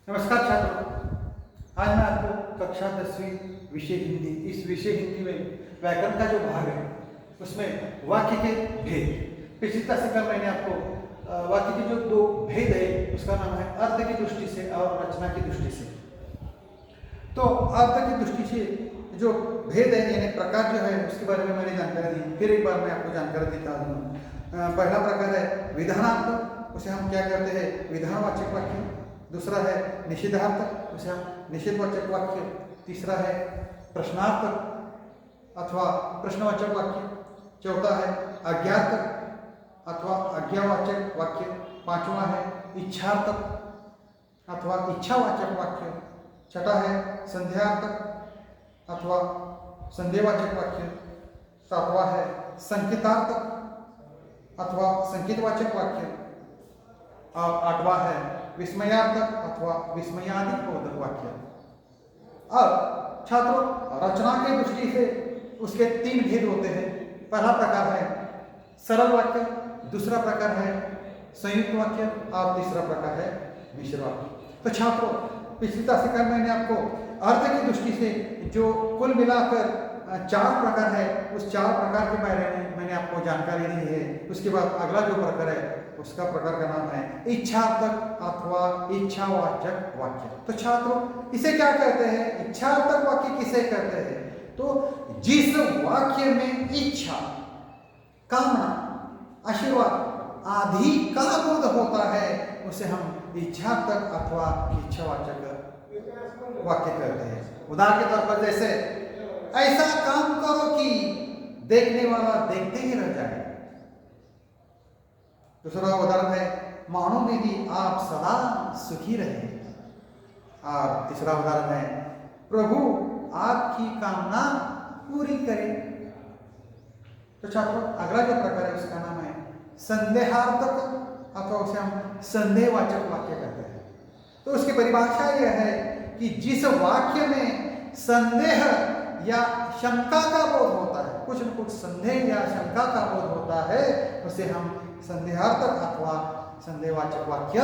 नमस्कार छात्रों, आज मैं आपको कक्षा 10वीं विषय हिंदी, इस विषय हिंदी में व्याकरण का जो भाग है उसमें वाक्य के भेद, पिछली क्लास से कल मैंने आपको वाक्य के जो दो भेद है उसका नाम है अर्थ की दृष्टि से और रचना की दृष्टि से। तो अर्थ की दृष्टि से जो भेद है यानी प्रकार जो है उसके बारे में मैंने जानकारी दी, फिर एक बार मैं आपको जानकारी देता हूँ। पहला प्रकार है विधानार्थ, उसे हम क्या कहते हैं विधानवाचक वाक्य। दूसरा है निषेधार्थ, उसे हम निषेधवाचक वाक्य। तीसरा है प्रश्नार्थ अथवा प्रश्नवाचक वाक्य। चौथा है अज्ञात अथवा अज्ञावाचक वाक्य। पांचवा है इच्छार्थ अथवा इच्छावाचक वाक्य। छठा है संध्यार्थ अथवा संदेहवाचक वाक्य। सातवां है संकेतार्थ अथवा संकेतवाचक वाक्य। और आठवां है विस्मयार्थ अथवा विस्मयादि बोधक वाक्य। अब छात्रों, रचना की दृष्टि से उसके तीन भेद होते हैं। पहला प्रकार है सरल वाक्य, दूसरा प्रकार है संयुक्त वाक्य और तीसरा प्रकार है मिश्र वाक्य। तो छात्रों, पिछली क्लास से मैंने आपको अर्थ की दृष्टि से जो कुल मिलाकर चार प्रकार है उस चार प्रकार के बारे में मैंने आपको जानकारी दी है। उसके बाद अगला जो प्रकार है उसका प्रकार का नाम है इच्छार्थक अथवा इच्छावाचक वाक्य। तो छात्रों, इसे क्या कहते हैं? इच्छार्थक वाक्य किसे कहते हैं? तो जिस वाक्य में इच्छा, कामना, आशीर्वाद आदि का बोध होता है उसे हम इच्छार्थक अथवा इच्छावाचक वाक्य कहते हैं। उदाहरण के तौर पर जैसे ऐसा काम करो कि देखने वाला देखते ही रह जाए। दूसरा उदाहरण है मानो दीदी आप सदा सुखी रहे। और तीसरा उदाहरण है प्रभु आपकी कामना पूरी करे। तो छात्रों, अगला जो प्रकार है उसका नाम है संदेहार्थक अथवा उसे हम संदेहवाचक वाक्य कहते हैं। तो उसकी परिभाषा यह है कि जिस वाक्य में संदेह या शंका का बोध होता है, कुछ न कुछ संदेह या शंका का बोध होता है, उसे हम संदेहार्थक अथवा संदेहवाचक वाक्य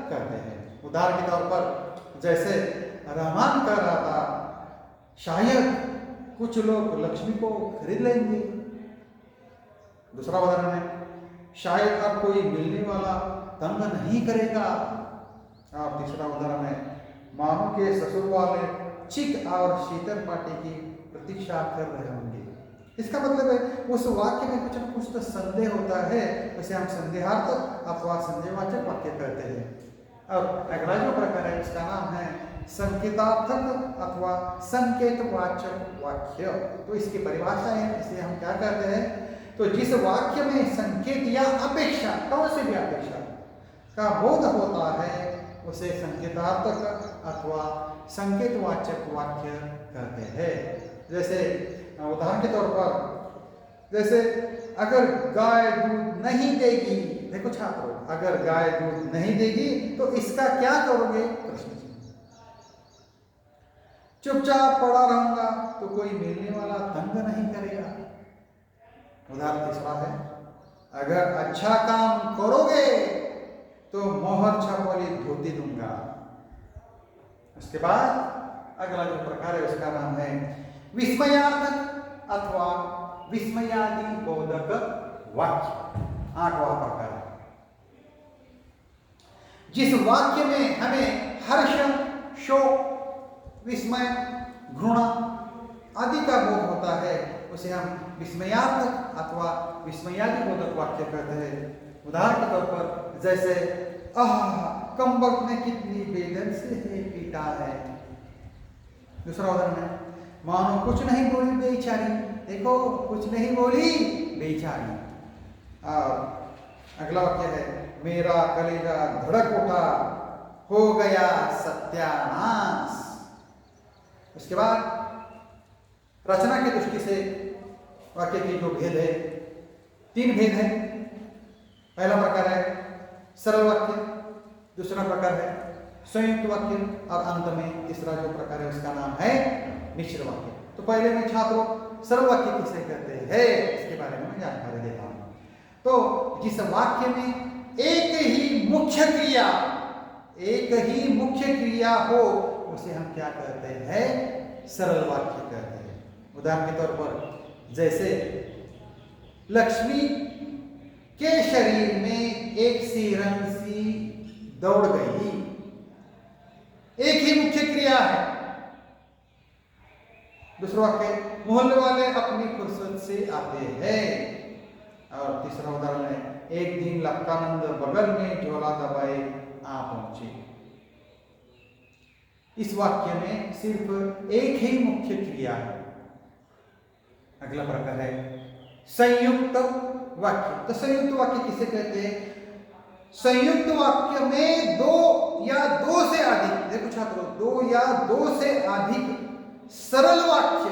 कहते हैं। उदाहरण के तौर पर जैसे रहमान कह रहा था शायद कुछ लोग लक्ष्मी को खरीद लेंगे। दूसरा उदाहरण है शायद अब कोई मिलने वाला तंग नहीं करेगा। और तीसरा उदाहरण है मानो के ससुर वाले चिक और शीतल पार्टी की प्रतीक्षा कर रहे होंगे। इसका मतलब है उस वाक्य में कुछ न कुछ तो संदेह होता है, उसे हम संदेहार्थक अथवा संदेहवाचक वाक्य कहते हैं। और अगला जो प्रकार है उसका नाम है संकेतार्थक अथवा संकेतवाचक वाक्य। तो इसकी परिभाषा है, इसे हम क्या कहते हैं? तो जिस वाक्य में संकेत या अपेक्षा, कौन से भी अपेक्षा का बोध होता है उसे संकेतार्थक अथवा संकेतवाचक वाक्य कहते हैं। जैसे उदाहरण के तौर पर जैसे अगर गाय दूध नहीं देगी, देखो छात्रों, अगर गाय दूध नहीं देगी तो इसका क्या करोगे? प्रश्न चिन्ह। चुपचाप पड़ा रहूंगा तो कोई मिलने वाला तंग नहीं करेगा। उदाहरण तीसरा है अगर अच्छा काम करोगे तो मोहर छाप वाली धोती दूंगा। उसके बाद अगला जो प्रकार है उसका नाम है विस्मयार्थक अथवा विस्मयादि बोधक वाक्य। आठवां प्रकार है जिस वाक्य में हमें हर्ष, शोक, विस्मय, घृणा आदि का बोध होता है उसे हम विस्मयार्थक अथवा विस्मयादि बोधक वाक्य कहते हैं। उदाहरण के तौर पर जैसे कम वक्त में कितनी बेदर्द से पीटा है। दूसरा उदाहरण है मानो कुछ नहीं बोली बेचारी, देखो कुछ नहीं बोली बेचारी। और अगला वाक्य है मेरा कलेजा धड़क उठा, हो गया सत्यानाश। उसके बाद रचना की दृष्टि से वाक्य की जो भेद है, तीन भेद है। पहला प्रकार है सरल वाक्य, दूसरा प्रकार है संयुक्त वाक्य और अंत में तीसरा जो प्रकार है उसका नाम है मिश्र वाक्य। तो पहले मैं छात्रों सरल वाक्य किसे कहते हैं इसके बारे में मैं जानकारी देता हूं। तो जिस वाक्य में एक ही मुख्य क्रिया एक ही मुख्य क्रिया हो उसे हम क्या कहते हैं, सरल वाक्य कहते हैं। उदाहरण के तौर पर जैसे लक्ष्मी के शरीर में एक सी रंसी दौड़ गई, एक ही मुख्य क्रिया है। दूसरा वाक्य, मोहल्ले वाले अपनी फुर्सत से आते हैं। और तीसरा उदाहरण है, एक दिन लक्कानंद बगल में झोला दबाए आ पहुंचे। इस वाक्य में सिर्फ एक ही मुख्य क्रिया है। अगला प्रकार है संयुक्त वाक्य। तो संयुक्त वाक्य किसे कहते हैं? संयुक्त वाक्य में दो या दो से अधिक, देखो छात्रों, दो या दो से अधिक सरल वाक्य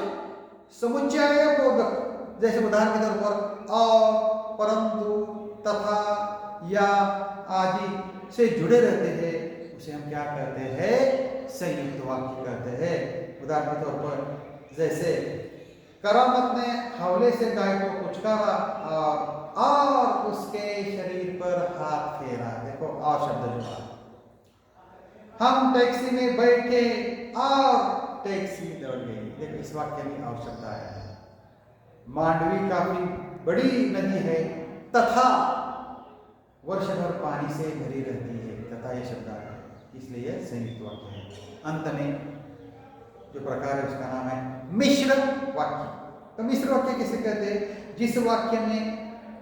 समुच्चय बोधक, जैसे उदाहरण के तौर पर और, परंतु, तथा, या आदि से जुड़े रहते हैं, उसे हम क्या कहते हैं? संयुक्त वाक्य कहते हैं। उदाहरण के तौर पर जैसे करामत ने हवले से गाय को पुचकारा और उसके शरीर पर हाथ फेरा। देखो और शब्द जुड़ा। हम टैक्सी में बैठे और टैक्सी दौड़ गई। देखो इस वाक्य में और शब्द आया है। मांडवी काफी बड़ी नदी है तथा वर्ष भर पानी से भरी रहती है, तथा ये शब्द आया है, इसलिए यह संयुक्त वाक्य है। अंत में जो प्रकार है उसका नाम है मिश्र वाक्य। तो मिश्र वाक्य किसे कहते हैं? जिस वाक्य में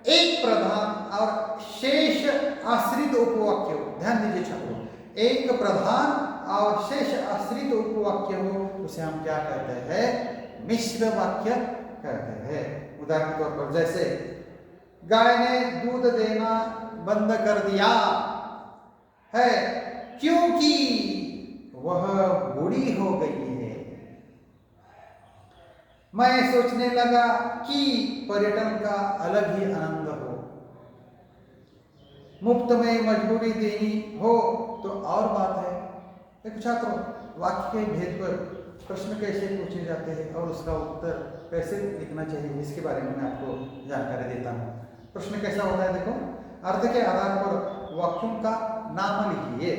एक प्रधान और शेष आश्रित उपवाक्य हो। ध्यान दीजिए छात्रों, एक प्रधान और शेष आश्रित उपवाक्य हो, उसे हम क्या कहते हैं? मिश्र वाक्य कहते हैं। उदाहरण के तौर पर जैसे गाय ने दूध देना बंद कर दिया है क्योंकि वह बूढ़ी हो गई है। मैं सोचने लगा कि पर्यटन का अलग ही आनंद हो। मुफ्त में मजदूरी देनी हो तो और बात है। देखो छात्रों, वाक्य के भेद पर प्रश्न कैसे पूछे जाते हैं और उसका उत्तर कैसे लिखना चाहिए, इसके बारे में मैं आपको जानकारी देता हूँ। प्रश्न कैसा होता है? देखो, अर्थ के आधार पर वाक्यों का नाम लिखिए।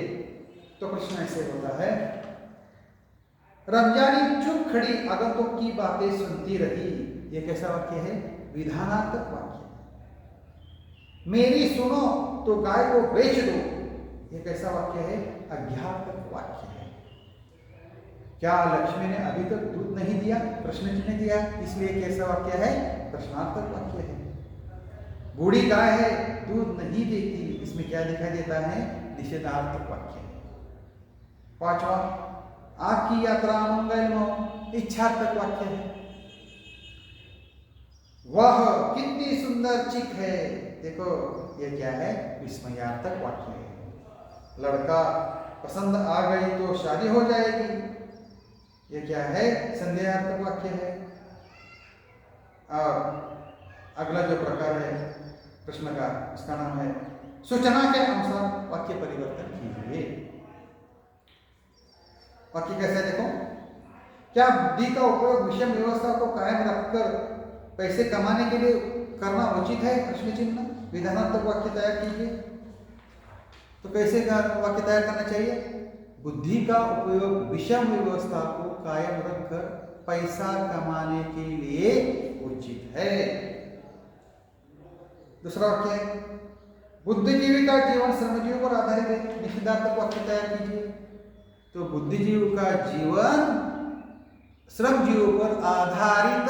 तो प्रश्न ऐसे होता है, रमजानी चुप खड़ी आगंतुक की बातें सुनती रही। ये कैसा वाक्य है? विधानात्मक वाक्य। मेरी सुनो तो गाय को बेच दो। ये कैसा वाक्य है? अज्ञातक वाक्य है। क्या लक्ष्मी ने अभी तक दूध नहीं दिया? प्रश्न चिन्ह दिया, इसलिए कैसा वाक्य है? प्रश्नार्थक वाक्य है। बूढ़ी गाय है, दूध नहीं देती, इसमें क्या दिखाई देता है? निषेधार्थक वाक्य है। पांचवा, आपकी यात्रा मंगलमय, इच्छार्थक वाक्य है। वह कितनी सुंदर चिक है। देखो ये क्या है? विस्मयार्थक वाक्य है। लड़का पसंद आ गई तो शादी हो जाएगी। ये क्या है? संदेहार्थक वाक्य है। और अगला जो प्रकार है प्रश्न का, उसका नाम है सूचना के अनुसार वाक्य परिवर्तन कीजिए। वाक्य कैसे? देखो, क्या बुद्धि का उपयोग विषम व्यवस्था को कायम रखकर पैसे कमाने के लिए करना उचित है? प्रश्न चिन्ह। विधानात्मक वाक्य तैयार कीजिए। तो कैसे वाक्य तैयार करना चाहिए? बुद्धि का उपयोग विषम व्यवस्था को कायम रखकर पैसा कमाने के लिए उचित है। दूसरा वाक्य, बुद्धिजीवी का जीवन श्रमजीवी पर आधारित है। निषेधात्मक वाक्य तैयार कीजिए। तो बुद्धिजीवी का जीवन श्रमजीवी पर आधारित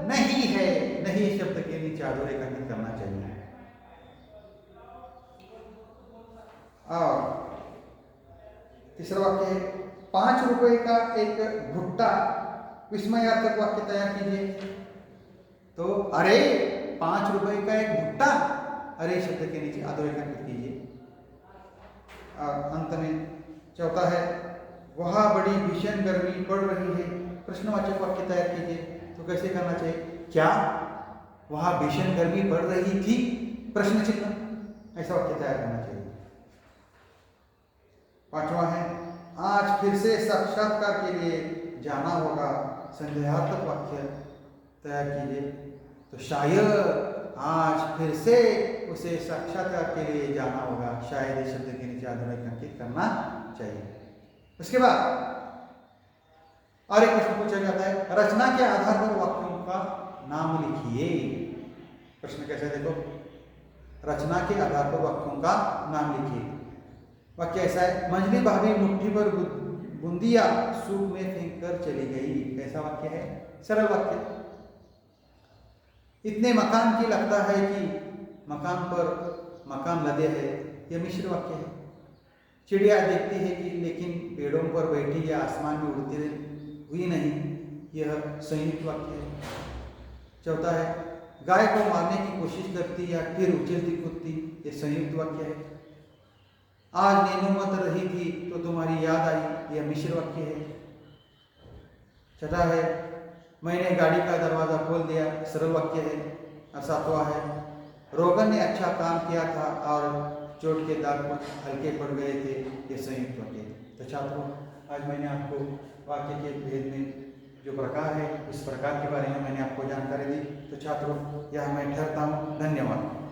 नहीं है। नहीं शब्द के नीचे अधोरेखांकित करना चाहिए। और तीसरा वाक्य है, 5 रुपए का एक भुट्टा। विस्मयार्थक वाक्य तैयार कीजिए। तो अरे 5 रुपए का एक भुट्टा, अरे शब्द के नीचे अधोरेखांकित कीजिए। और अंत में चौथा है, वह बड़ी भीषण गर्मी पड़ रही है। प्रश्नवाचक वाक्य तैयार कीजिए। तो कैसे करना चाहिए? क्या वहां भीषण गर्मी पड़ रही थी? प्रश्न चिन्ह। ऐसा वाक्य तैयार करना चाहिए। पांचवा है, आज फिर से साक्षात्कार के लिए जाना होगा। संदेहात्मक वाक्य तैयार कीजिए। तो शायद आज फिर से उसे साक्षात्कार के लिए जाना होगा। शायद इस शब्द के नीचे अधोरेखांकित करना चाहिए। उसके बाद और एक प्रश्न पूछा जाता है, रचना के आधार पर वाक्यों का नाम लिखिए। प्रश्न कैसे देखो, रचना के आधार पर वाक्यों का नाम लिखिए। वाक्य ऐसा है, मंजली भाभी मुट्ठी पर बूंदिया सूप में फेंक कर चली गई। ऐसा वाक्य है, सरल वाक्य। इतने मकान की लगता है कि मकान पर मकान लदे है, यह मिश्र वाक्य है। चिड़िया देखती है कि लेकिन पेड़ों पर बैठी या आसमान में उड़ती हुई नहीं, यह संयुक्त वाक्य है। चौथा है, गाय को मारने की कोशिश करती या फिर उछलती कूदती, यह संयुक्त वाक्य है। आज नीनू मत रही थी तो तुम्हारी याद आई, यह मिश्र वाक्य है। छठा है, मैंने गाड़ी का दरवाजा खोल दिया, सरल वाक्य है। और सातवां है, रोगन ने अच्छा काम किया था और चोट के दाग कुछ हल्के पड़ गए थे, ये संयुक्त वाक्य है। तो छात्रों, आज मैंने आपको वाक्य के भेद में जो प्रकार है, इस प्रकार के बारे में मैंने आपको जानकारी दी। तो छात्रों, यह मैं ठहरता हूँ। धन्यवाद।